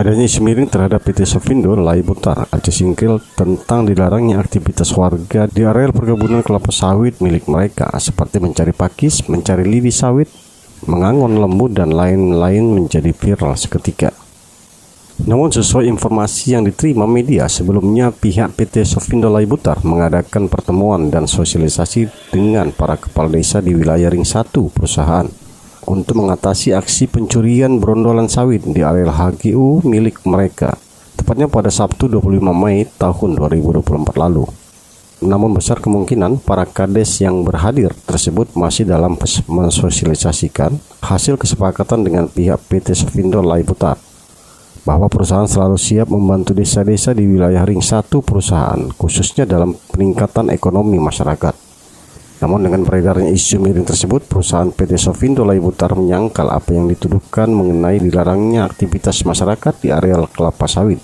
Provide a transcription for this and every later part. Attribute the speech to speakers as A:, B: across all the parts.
A: Adanya isu miring terhadap PT Sofindo Laibutar Aceh Singkil tentang dilarangnya aktivitas warga di areal perkebunan kelapa sawit milik mereka seperti mencari pakis, mencari lidi sawit, mengangon lembu, dan lain-lain menjadi viral seketika. Namun sesuai informasi yang diterima media, sebelumnya pihak PT Sofindo Laibutar mengadakan pertemuan dan sosialisasi dengan para kepala desa di wilayah Ring 1 perusahaan untuk mengatasi aksi pencurian berondolan sawit di areal HGU milik mereka, tepatnya pada Sabtu 25 Mei tahun 2024 lalu. Namun besar kemungkinan para kades yang berhadir tersebut masih dalam mensosialisasikan hasil kesepakatan dengan pihak PT Sofindo Laibutar bahwa perusahaan selalu siap membantu desa-desa di wilayah Ring 1 perusahaan, khususnya dalam peningkatan ekonomi masyarakat. Namun dengan beredarnya isu miring tersebut, perusahaan PT Sofindo Laibutar menyangkal apa yang dituduhkan mengenai dilarangnya aktivitas masyarakat di areal kelapa sawit.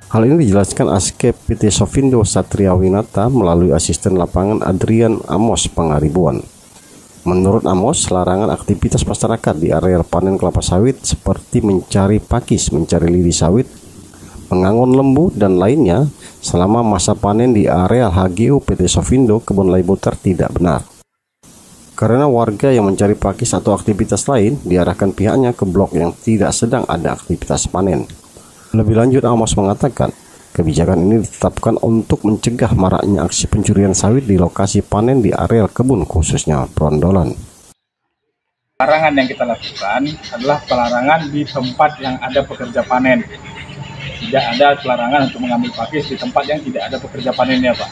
A: Hal ini dijelaskan Askep PT Sofindo Satria Winata melalui asisten lapangan Adrian Amos Pangaribuan. Menurut Amos, larangan aktivitas masyarakat di areal panen kelapa sawit seperti mencari pakis, mencari lidi sawit, mengangon lembu, dan lainnya selama masa panen di areal HGU PT Sofindo Kebun Laibutar tidak benar. Karena warga yang mencari pakis atau aktivitas lain diarahkan pihaknya ke blok yang tidak sedang ada aktivitas panen. Lebih lanjut, Amos mengatakan, kebijakan ini ditetapkan untuk mencegah maraknya aksi pencurian sawit di lokasi panen di areal kebun, khususnya perondolan.
B: Larangan yang kita lakukan adalah pelarangan di tempat yang ada pekerja panen. Tidak ada pelarangan untuk mengambil pakis di tempat yang tidak ada pekerja panennya, Pak.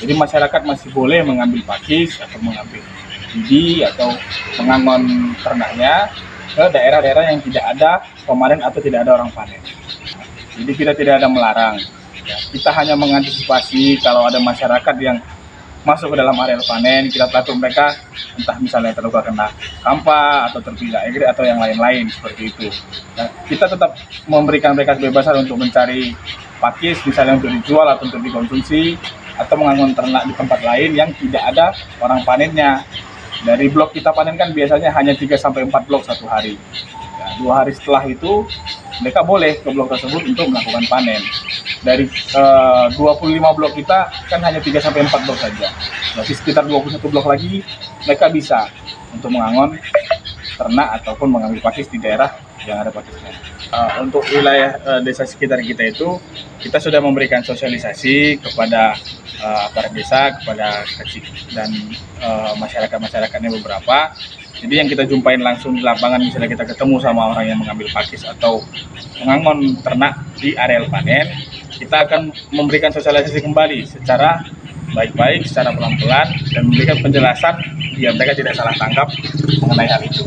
B: Jadi masyarakat masih boleh mengambil pakis atau mengambil lidi atau mengangon ternaknya ke daerah-daerah yang tidak ada pemanen atau tidak ada orang panen. Jadi kita tidak ada melarang. Kita hanya mengantisipasi kalau ada masyarakat yang masuk ke dalam area panen, kita bantu mereka, entah misalnya terluka kena kampa atau terpijak air atau yang lain-lain seperti itu. Nah, kita tetap memberikan mereka kebebasan untuk mencari pakis, misalnya untuk dijual atau untuk dikonsumsi, atau mengangon ternak di tempat lain yang tidak ada orang panennya. Dari blok kita panen kan biasanya hanya 3-4 blok satu hari. Nah, 2 hari setelah itu mereka boleh ke blok tersebut untuk melakukan panen. Dari 25 blok kita kan hanya 3-4 blok saja. Berarti sekitar 21 blok lagi mereka bisa untuk mengangon ternak ataupun mengambil pakis di daerah yang ada pakisnya. Untuk wilayah desa sekitar kita itu, kita sudah memberikan sosialisasi kepada para desa, kepada kecil dan masyarakat-masyarakatnya beberapa. Jadi yang kita jumpain langsung di lapangan, misalnya kita ketemu sama orang yang mengambil pakis atau mengangon ternak di areal panen, kita akan memberikan sosialisasi kembali secara baik-baik, secara pelan-pelan, dan memberikan penjelasan biar mereka tidak salah tangkap mengenai hal itu.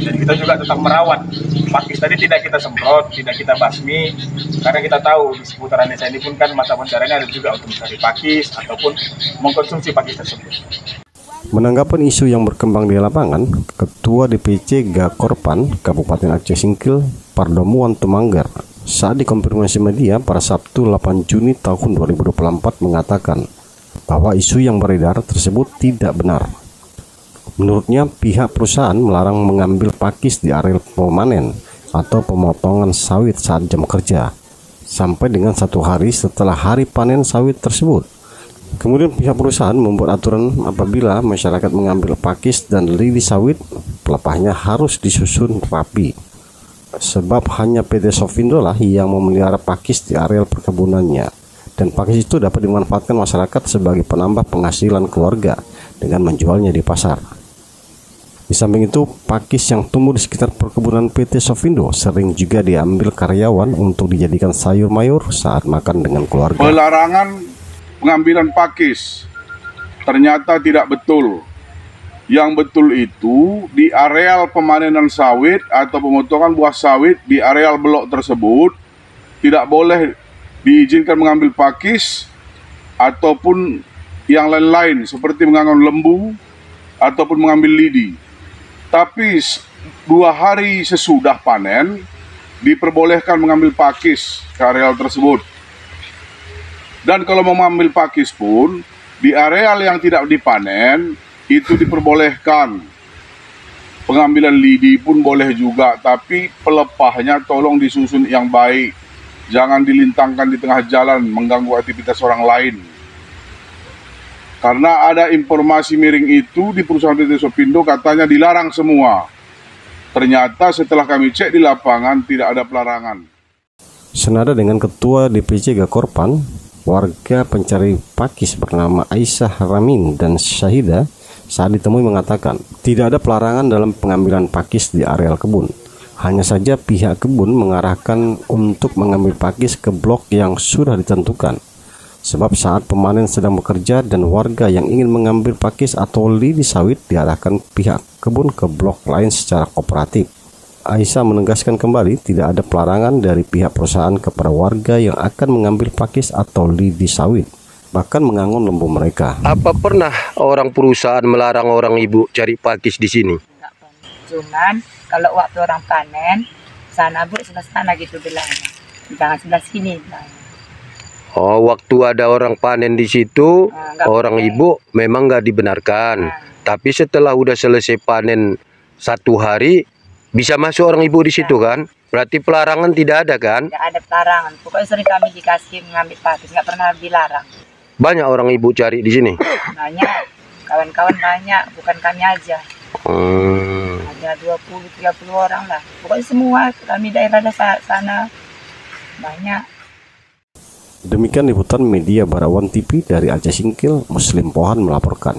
B: Dan kita juga tetap merawat pakis tadi, tidak kita semprot, tidak kita basmi, karena kita tahu di seputaran desa ini pun kan mata pencariannya ada juga untuk mencari pakis ataupun mengkonsumsi pakis tersebut.
A: Menanggapi isu yang berkembang di lapangan, Ketua DPC Gakorpan Kabupaten Aceh Singkil Pardomuan Tumanggar saat dikonfirmasi media pada Sabtu 8 Juni tahun 2024 mengatakan bahwa isu yang beredar tersebut tidak benar. Menurutnya, pihak perusahaan melarang mengambil pakis di areal pemanen atau pemotongan sawit saat jam kerja sampai dengan 1 hari setelah hari panen sawit tersebut. Kemudian pihak perusahaan membuat aturan apabila masyarakat mengambil pakis dan lidi sawit, pelepahnya harus disusun rapi. Sebab hanya PT Sofindo lah yang memelihara pakis di areal perkebunannya, dan pakis itu dapat dimanfaatkan masyarakat sebagai penambah penghasilan keluarga dengan menjualnya di pasar. Di samping itu, pakis yang tumbuh di sekitar perkebunan PT Sofindo sering juga diambil karyawan untuk dijadikan sayur mayur saat makan dengan keluarga.
C: Pelarangan pengambilan pakis ternyata tidak betul. Yang betul itu di areal pemanenan sawit atau pemotongan buah sawit di areal blok tersebut tidak boleh diizinkan mengambil pakis ataupun yang lain-lain seperti mengangon lembu ataupun mengambil lidi. Tapi 2 hari sesudah panen diperbolehkan mengambil pakis ke areal tersebut. Dan kalau mau mengambil pakis pun di areal yang tidak dipanen itu diperbolehkan. Pengambilan lidi pun boleh juga, tapi pelepahnya tolong disusun yang baik. Jangan dilintangkan di tengah jalan mengganggu aktivitas orang lain. Karena ada informasi miring itu di perusahaan PT Sopindo katanya dilarang semua. Ternyata setelah kami cek di lapangan tidak ada pelarangan.
A: Senada dengan Ketua DPC Gakorpan, warga pencari pakis bernama Aisyah Ramin dan Syahida saat ditemui mengatakan tidak ada pelarangan dalam pengambilan pakis di areal kebun. Hanya saja pihak kebun mengarahkan untuk mengambil pakis ke blok yang sudah ditentukan. Sebab saat pemanen sedang bekerja dan warga yang ingin mengambil pakis atau lidi sawit diarahkan pihak kebun ke blok lain secara kooperatif. Aisyah menegaskan kembali tidak ada pelarangan dari pihak perusahaan kepada warga yang akan mengambil pakis atau lidi sawit, bahkan mengangon lembu mereka.
D: Apa pernah orang perusahaan melarang orang ibu cari pakis di sini?
E: Enggak pernah. Cuman kalau waktu orang panen, sana bu sebelah sana gitu bilangnya. Jangan sebelah sini bilangnya.
D: Oh, waktu ada orang panen di situ, orang
E: boleh.
D: ibu memang nggak dibenarkan. Tapi setelah udah selesai panen 1 hari, bisa masuk orang ibu di situ kan? Berarti pelarangan tidak ada kan?
E: Tidak ada pelarangan. Pokoknya sering kami dikasih mengambil pakis, nggak pernah dilarang.
D: Banyak orang ibu cari di sini.
E: Banyak, kawan-kawan banyak, bukan kami aja. Ada 20-30 orang lah. Pokoknya semua kami daerah sana banyak.
A: Demikian liputan media Barawan TV dari Aceh Singkil, Muslim Pohan melaporkan.